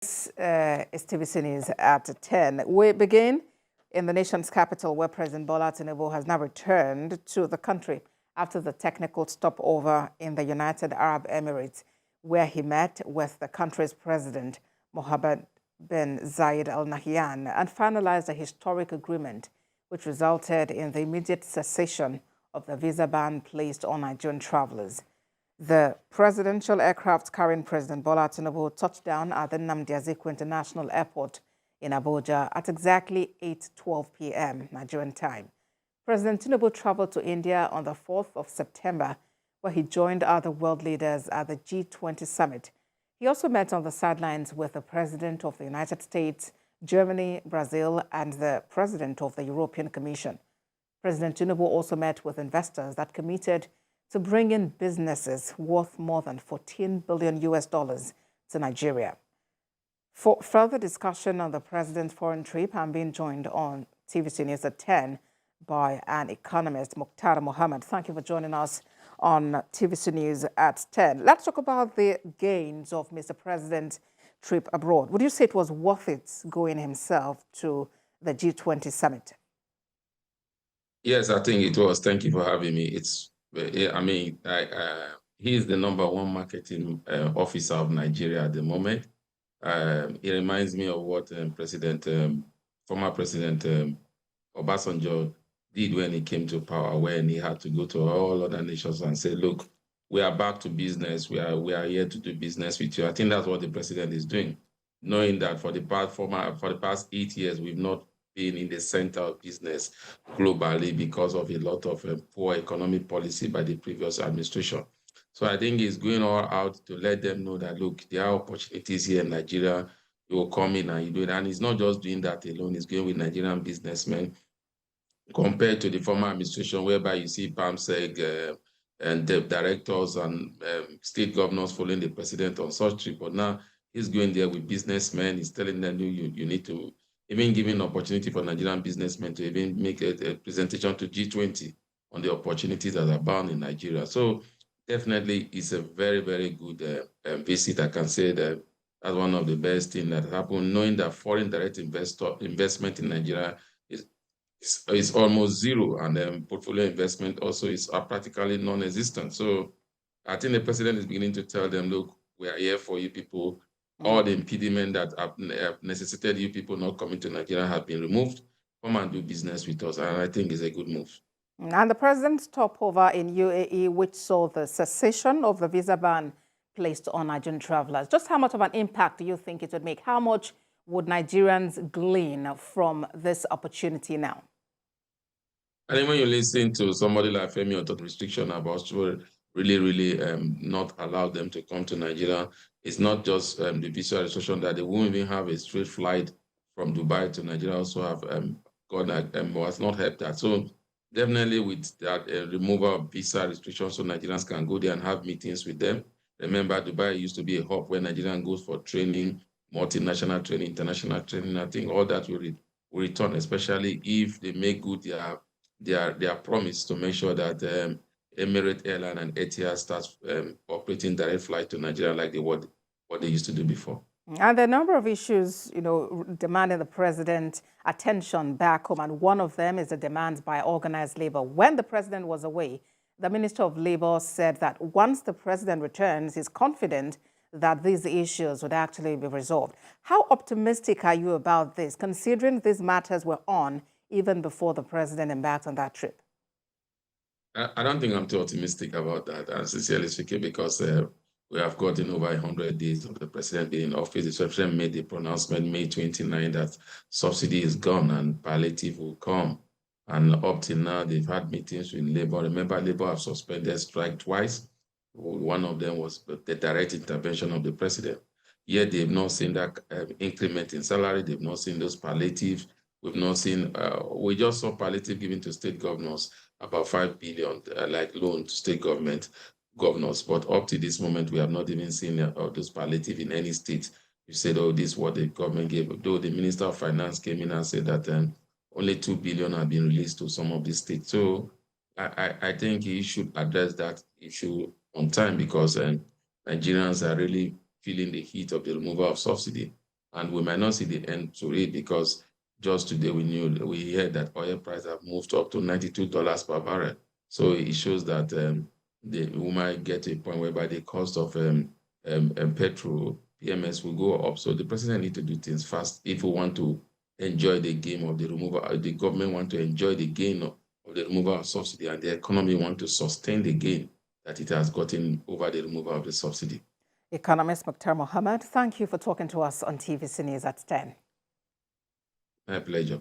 Is TVC News at 10. We begin in the nation's capital, where President Bola Tinubu has now returned to the country after the technical stopover in the United Arab Emirates, where he met with the country's president, Mohamed bin Zayed Al Nahyan, and finalized a historic agreement which resulted in the immediate cessation of the visa ban placed on Nigerian travelers. The presidential aircraft carrying President Bola Tinubu touched down at the Nnamdi Azikiwe International Airport in Abuja at exactly 8:12 p.m. Nigerian time. President Tinubu traveled to India on the 4th of September, where he joined other world leaders at the G20 summit. He also met on the sidelines with the President of the United States, Germany, Brazil, and the President of the European Commission. President Tinubu also met with investors that committed to bring in businesses worth more than $14 billion to Nigeria. For further discussion on the president's foreign trip, I'm being joined on TVC News at 10 by an economist, Mohamed. Thank you for joining us on TVC News at 10. Let's talk about the gains of Mr. President's trip abroad. Would you say it was worth it going himself to the G20 summit? Yes, I think it was. Thank you for having me. He is the #1 marketing officer of Nigeria at the moment. It reminds me of what former President Obasanjo did when he came to power, when he had to go to all other nations and say, look, we are back to business. We are here to do business with you. I think that's what the president is doing, knowing that for the past 8 years, we've not been in the center of business globally because of a lot of poor economic policy by the previous administration. So I think he's going all out to let them know that, look, there are opportunities here in Nigeria. You will come in and you do it. And he's not just doing that alone. He's going with Nigerian businessmen compared to the former administration, whereby you see PAMSEG and the directors and state governors following the president on such trip. But now he's going there with businessmen. He's telling them, you need to even giving opportunity for Nigerian businessmen to even make a presentation to G20 on the opportunities that are bound in Nigeria. So definitely it's a very, very good visit. I can say that that's one of the best things that happened, knowing that foreign direct investment in Nigeria is almost zero, and portfolio investment also is practically non-existent. So I think the president is beginning to tell them, look, we are here for you people. All the impediment that have necessitated you people not coming to Nigeria have been removed. Come and do business with us. And I think it's a good move. And the president's stopover in UAE, which saw the cessation of the visa ban placed on Nigerian travelers. Just how much of an impact do you think it would make? How much would Nigerians glean from this opportunity now? I think when you listen to somebody like Femi on restriction about really not allow them to come to Nigeria, it's not just the visa restriction that they won't even have a straight flight from Dubai to Nigeria. Also have was not helped that. So definitely with that removal of visa restrictions, so Nigerians can go there and have meetings with them. Remember, Dubai used to be a hub where Nigerian goes for training, multinational training, international training. I think all that will return, especially if they make good their promise to make sure that Emirates Airline and Etihad starts operating direct flight to Nigeria like what they used to do before. And there are a number of issues, demanding the president attention back home, and one of them is the demands by organized labor. When the president was away, the Minister of Labor said that once the president returns, he's confident that these issues would actually be resolved. How optimistic are you about this, considering these matters were on even before the president embarked on that trip? I don't think I'm too optimistic about that, sincerely speaking, because we have gotten over 100 days of the president being in office. The president made the pronouncement May 29 that subsidy is gone and palliative will come. And up till now, they've had meetings with Labour. Remember, Labour have suspended strike twice. One of them was the direct intervention of the president. Yet they've not seen that increment in salary. They've not seen those palliative. We've not seen, we just saw palliative given to state governors, about 5 billion like loan to state governors. But up to this moment, we have not even seen those palliative in any state. You said, oh, this is what the government gave. Though the Minister of Finance came in and said that only 2 billion have been released to some of these states. So I think he should address that issue on time, because Nigerians are really feeling the heat of the removal of subsidy. And we might not see the end to it, because just today we heard that oil prices have moved up to $92 per barrel. So it shows that we might get to a point whereby the cost of petrol, PMS, will go up. So the president needs to do things fast if we want to enjoy the game of the removal. The government want to enjoy the gain of the removal of subsidy, and the economy want to sustain the gain that it has gotten over the removal of the subsidy. Economist Mohamed, thank you for talking to us on TVC News at 10. My pleasure.